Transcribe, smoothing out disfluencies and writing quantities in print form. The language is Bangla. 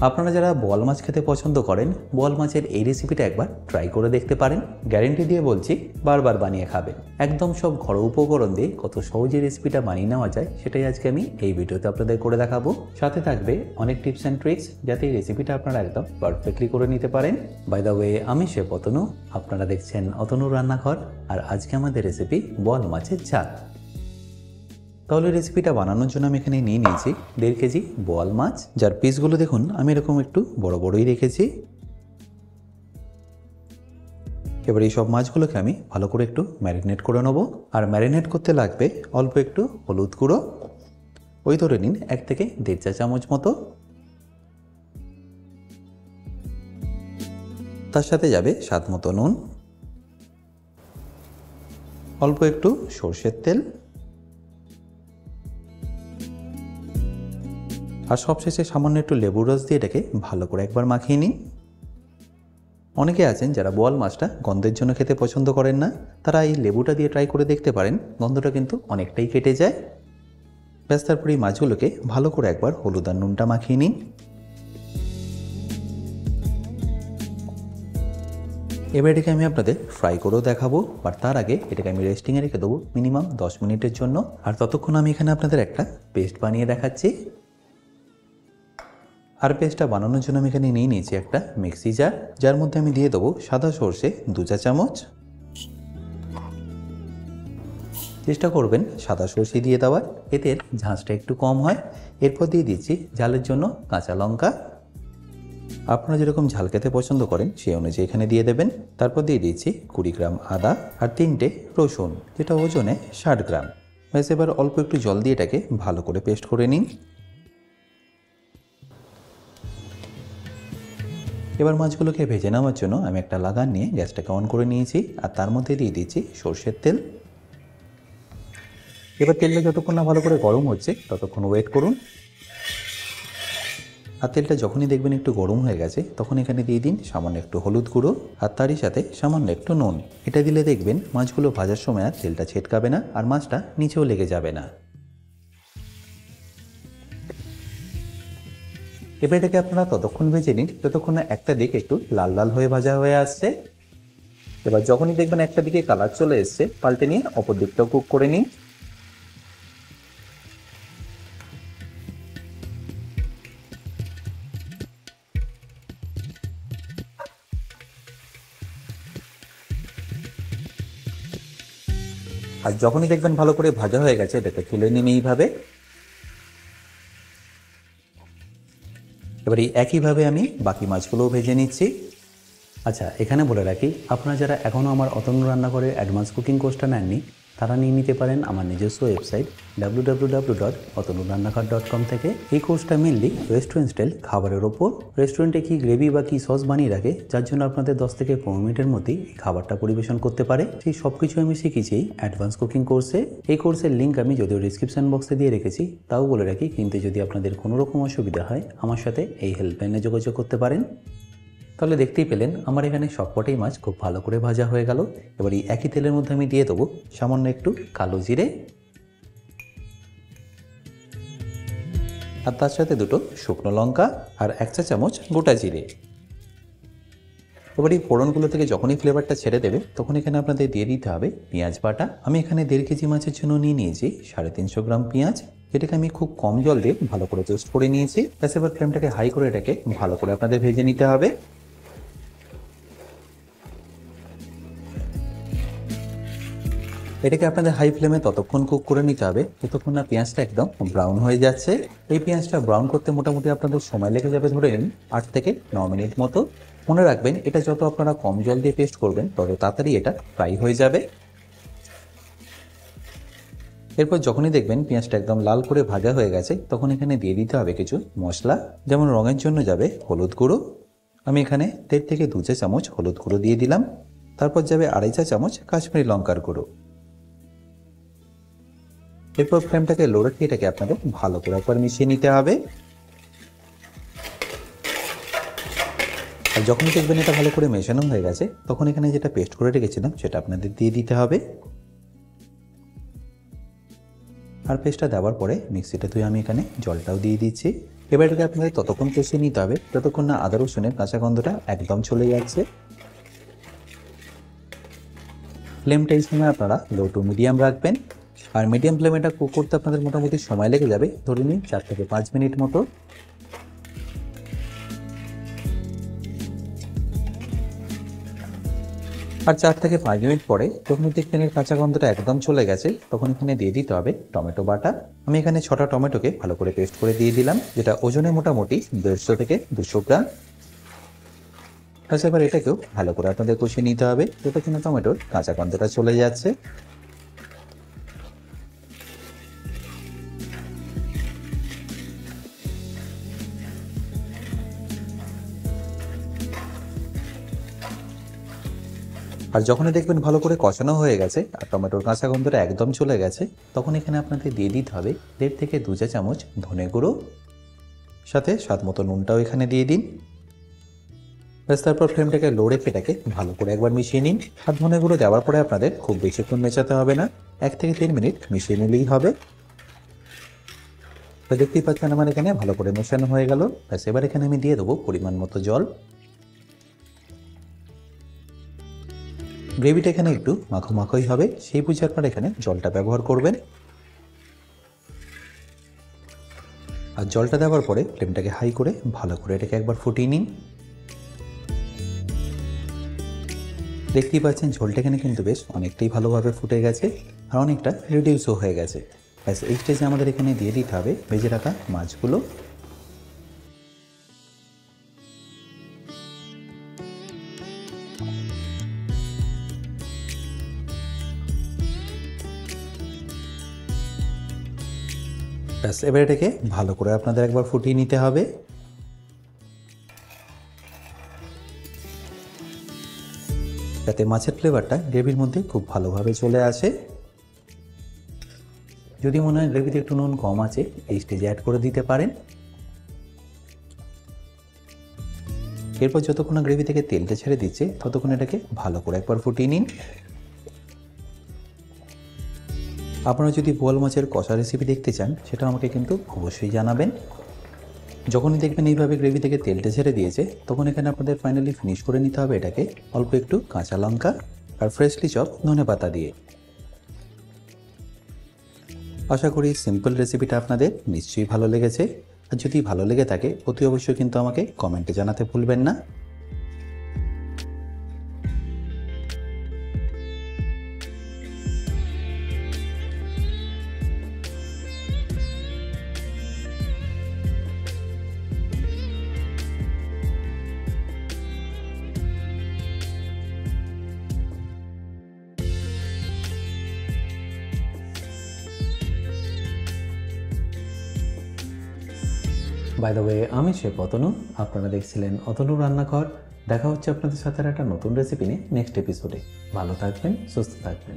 আপনারা যারা বোয়াল মাছ খেতে পছন্দ করেন, বোয়াল মাছের এই রেসিপিটা একবার ট্রাই করে দেখতে পারেন। গ্যারেন্টি দিয়ে বলছি, বারবার বানিয়ে খাবেন। একদম সব ঘরোয়া উপকরণ দিয়ে কত সহজে রেসিপিটা বানিয়ে নেওয়া যায় সেটাই আজকে আমি এই ভিডিওতে আপনাদের করে দেখাবো। সাথে থাকবে অনেক টিপস অ্যান্ড ট্রিক্স, যাতে এই রেসিপিটা আপনারা একদম পারফেক্টলি করে নিতে পারেন। বাই দ্য ওয়ে, আমি শেফ অতনু, আপনারা দেখছেন অতনুর রান্নাঘর। আর আজকে আমাদের রেসিপি বোয়াল মাছের ঝাল। তাহলে রেসিপিটা বানানোর জন্য আমি এখানে নিয়ে নিয়েছি 1.5 কেজি বোয়াল মাছ, যার পিসগুলো দেখুন আমি এরকম একটু বড় বড়ই রেখেছি। এবার এই সব মাছগুলোকে আমি ভালো করে একটু ম্যারিনেট করে নেবো। আর ম্যারিনেট করতে লাগবে অল্প একটু হলুদ গুঁড়ো, ওই ধরে নিন 1 থেকে 1.5 চা চামচ মতো। তার সাথে যাবে স্বাদ মতো নুন, অল্প একটু সরষের তেল, আর সবশেষে সামান্য একটু লেবুর রস দিয়ে এটাকে ভালো করে একবার মাখিয়ে নিন। অনেকে আছেন যারা বোয়াল মাছটা গন্ধের জন্য খেতে পছন্দ করেন না, তারা এই লেবুটা দিয়ে ট্রাই করে দেখতে পারেন, গন্ধটা কিন্তু অনেকটাই কেটে যায়। ব্যাস, তারপর এই মাছগুলোকে ভালো করে একবার হলুদ আর নুনটা মাখিয়ে নিন। এবার এটাকে আমি আপনাদের ফ্রাই করেও দেখাবো, আর তার আগে এটাকে আমি রেস্টিংয়ে রেখে দেবো মিনিমাম 10 মিনিটের জন্য। আর ততক্ষণ আমি এখানে আপনাদের একটা পেস্ট বানিয়ে দেখাচ্ছি। আর পেস্টটা বানানোর জন্য আমি এখানে নিয়ে নিয়েছি একটা মিক্সি জার, যার মধ্যে আমি দিয়ে দেবো সাদা সর্ষে 2 চা চামচ। চেষ্টা করবেন সাদা সর্ষে দিয়ে দেওয়ার, এতে ঝাঁঝটা একটু কম হয়। এরপর দিয়ে দিচ্ছি ঝালের জন্য কাঁচা লঙ্কা, আপনারা যেরকম ঝাল খেতে পছন্দ করেন সেই অনুযায়ী এখানে দিয়ে দেবেন। তারপর দিয়ে দিচ্ছি 20 গ্রাম আদা আর 3টে রসুন, যেটা ওজনে 60 গ্রাম। ব্যাস, এবার অল্প একটু জল দিয়ে এটাকে ভালো করে পেস্ট করে নিন। এবার মাছগুলোকে ভেজে নেওয়ার জন্য আমি একটা লাগান নিয়ে গ্যাসটাকে অন করে নিয়েছি, আর তার মধ্যে দিয়ে দিচ্ছি সর্ষের তেল। এবার তেলটা যতক্ষণ না ভালো করে গরম হচ্ছে ততক্ষণ ওয়েট করুন। আর তেলটা যখনই দেখবেন একটু গরম হয়ে গেছে, তখন এখানে দিয়ে দিন সামান্য একটু হলুদ গুঁড়ো, আর তারই সাথে সামান্য একটু নুন। এটা দিলে দেখবেন মাছগুলো ভাজার সময় আর তেলটা ছেটকাবে না, আর মাছটা নিচেও লেগে যাবে না। এবার এটাকে আপনারা ততক্ষণ ভেজে নিন যতক্ষণ না একটা দিক একটু লাল লাল হয়ে ভাজা হয়ে আসছে। এবার যখনই দেখবেন একটা দিকে কালার চলে এসছে, পাল্টে নিয়ে অপর দিকটাও কুক করে নিন। আর যখনই দেখবেন ভালো করে ভাজা হয়ে গেছে, এটাকে তুলে নিন এইভাবে। এবার এই একইভাবে আমি বাকি মাছগুলোও ভেজে নিচ্ছি। আচ্ছা, এখানে বলে রাখি, আপনারা যারা এখনও আমার অতনু রান্নাঘরের অ্যাডভান্স কুকিং কোর্সটা নেননি, তারা নিয়ে নিতে পারেন আমার নিজস্ব ওয়েবসাইট www.otonurannakar.com থেকে। এই কোর্সটা মেনলি রেস্টুরেন্ট স্টাইল খাবারের ওপর। রেস্টুরেন্টে কি গ্রেভি বা কি সস বানিয়ে রাখে, যার জন্য আপনাদের 10 থেকে 15 মিনিটের মধ্যেই এই খাবারটা পরিবেশন করতে পারে, সেই সব কিছু আমি শিখেছি অ্যাডভান্স কুকিং কোর্সে। এই কোর্সের লিঙ্ক আমি যদিও ডিসক্রিপশন বক্সে দিয়ে রেখেছি, তাও বলে রাখি, কিন্তু যদি আপনাদের কোনো রকম অসুবিধা হয় আমার সাথে এই হেল্পলাইনে যোগাযোগ করতে পারেন। তাহলে দেখতেই পেলেন আমার এখানে সবকটাই মাছ খুব ভালো করে ভাজা হয়ে গেল। এবার এই একই তেলের মধ্যে আমি দিয়ে দেবো সামান্য একটু কালো জিরে, আর তার সাথে 2টো শুকনো লঙ্কা আর 1 চা চামচ গোটা জিরে। এবার এই ফোড়নগুলো থেকে যখনই ফ্লেভারটা ছেড়ে দেবে, তখন এখানে আপনাদের দিয়ে দিতে হবে পেঁয়াজ বাটা। আমি এখানে 1.5 কেজি মাছের জন্য নিয়ে নিয়েছি 350 গ্রাম পেঁয়াজ, যেটাকে আমি খুব কম জল দিয়ে ভালো করে পেস্ট করে নিয়েছি। ব্যাস, এবার ফ্লেমটাকে হাই করে এটাকে ভালো করে আপনাদের ভেজে নিতে হবে। এটাকে আপনাদের হাই ফ্লেমে ততক্ষণ কুক করে নিতে হবে যতক্ষণ না পেঁয়াজটা একদম ব্রাউন হয়ে যাচ্ছে। এই পেঁয়াজটা ব্রাউন করতে মোটামুটি আপনাদের সময় লেগে যাবে ধরে নিন 8 থেকে 9 মিনিট মতো। মনে রাখবেন, এটা যত আপনারা কম জল দিয়ে পেস্ট করবেন তত তাড়াতাড়ি এটা ফ্রাই হয়ে যাবে। এরপর যখনই দেখবেন পেঁয়াজটা একদম লাল করে ভাজা হয়ে গেছে, তখন এখানে দিয়ে দিতে হবে কিছু মশলা। যেমন রঙের জন্য যাবে হলুদ গুঁড়ো, আমি এখানে 1.5 থেকে 2 চা চামচ হলুদ গুঁড়ো দিয়ে দিলাম। তারপর যাবে 2.5 চা চামচ কাশ্মীরি লঙ্কার গুঁড়ো। এরপর ফ্লেমটাকে লো রেখে এটাকে আপনাদের ভালো করে একবার মিশিয়ে নিতে হবে। আর যখন দেখবেন এটা ভালো করে মেশানো হয়ে গেছে, তখন এখানে যেটা পেস্ট করে রেখেছিলাম সেটা আপনাদের দিয়ে দিতে হবে। আর পেস্টটা দেওয়ার পরে মিক্সিটা ধুয়ে আমি এখানে জলটাও দিয়ে দিচ্ছি। এবার এটাকে আপনাদের ততক্ষণ কষিয়ে নিতে হবে যতক্ষণ না আদা রসুনের কাঁচা গন্ধটা একদম চলে যাচ্ছে। ফ্লেমটা এই সময় আপনারা লো টু মিডিয়াম রাখবেন। আর মিডিয়াম ফ্লেমে এটা কুক করতে আপনাদের মোটামুটি সময় লেগে যাবে, ধরে নিন 4 থেকে 5 মিনিট মতো। আর 4 থেকে 5 মিনিট পরে যখন দেখবেন এর কাঁচা গন্ধটা একদম চলে গেছে, তখন এখানে দিয়ে দিতে হবে টমেটো বাটা। আমি এখানে 6টা টমেটোকে ভালো করে পেস্ট করে দিয়ে দিলাম, যেটা ওজনে মোটামুটি 150 থেকে 200 গ্রাম। এবার এটাকেও ভালো করে আপনাদের কষিয়ে নিতে হবে যতক্ষণ টমেটোর কাঁচা গন্ধটা চলে যাচ্ছে। আর যখনই দেখবেন ভালো করে কষানো হয়ে গেছে আর টমেটোর কাঁচা গন্ধটা একদম চলে গেছে, তখন এখানে আপনাদের দিয়ে দিতে হবে 1.5 থেকে 2 চা চামচ ধনে গুঁড়ো, সাথে স্বাদ মতো নুনটাও এখানে দিয়ে দিন। ব্যাস, তারপর ফ্লেমটাকে লো রেখে এটাকে ভালো করে একবার মিশিয়ে নিন। আর ধনে গুঁড়ো দেওয়ার পরে আপনাদের খুব বেশিক্ষণ মেশাতে হবে না, 1 থেকে 3 মিনিট মিশিয়ে নিলেই হবে। তো দেখতেই পাচ্ছেন আমার এখানে ভালো করে মেশানো হয়ে গেল। ব্যাস, এবার এখানে আমি দিয়ে দেবো পরিমাণ মতো জল। গ্রেভিটা এখানে একটু মাখো মাখোই হবে, সেই বুঝে আপনারা এখানে জলটা ব্যবহার করবেন। আর জলটা দেওয়ার পরে ফ্লেমটাকে হাই করে ভালো করে এটাকে একবার ফুটিয়ে নিন। দেখতেই পাচ্ছেন ঝোলটা এখানে কিন্তু বেশ অনেকটাই ভালোভাবে ফুটে গেছে আর অনেকটা রিডিউসও হয়ে গেছে। ব্যাস, এই স্টেজে আমাদের এখানে দিয়ে দিতে হবে ভেজে রাখা মাছগুলো। ব্যাস, এবার এটাকে ভালো করে আপনাদের একবার ফুটিয়ে নিতে হবে। যাতে মাছের ফ্লেভারটা গ্রেভির মধ্যে খুব ভালোভাবে চলে আসে। যদি মনে হয় গ্রেভিতে একটু নুন কম আছে, এই স্টেজে অ্যাড করে দিতে পারেন। এরপর যতক্ষণ না গ্রেভি থেকে তেলটা ছেড়ে দিচ্ছে ততক্ষণ এটাকে ভালো করে একবার ফুটিয়ে নিন। আপনারা যদি বোয়াল মাছের কষা রেসিপি দেখতে চান সেটা আমাকে কিন্তু অবশ্যই জানাবেন। যখনই দেখবেন এইভাবে গ্রেভি থেকে তেলটা ছেড়ে দিয়েছে, তখন এখানে আপনাদের ফাইনালি ফিনিশ করে নিতে হবে এটাকে অল্প একটু কাঁচা লঙ্কা আর ফ্রেশলি চপ ধনেপাতা দিয়ে। আশা করি সিম্পল রেসিপিটা আপনাদের নিশ্চয়ই ভালো লেগেছে। আর যদি ভালো লেগে থাকে অতি অবশ্যই কিন্তু আমাকে কমেন্টে জানাতে ভুলবেন না। বাই দ্য ওয়ে, আমি শেফ অতনু, আপনারা দেখছিলেন অতনু রান্নাঘর। দেখা হচ্ছে আপনাদের সাথে একটা নতুন রেসিপি নিয়ে নেক্সট এপিসোডে। ভালো থাকবেন, সুস্থ থাকবেন।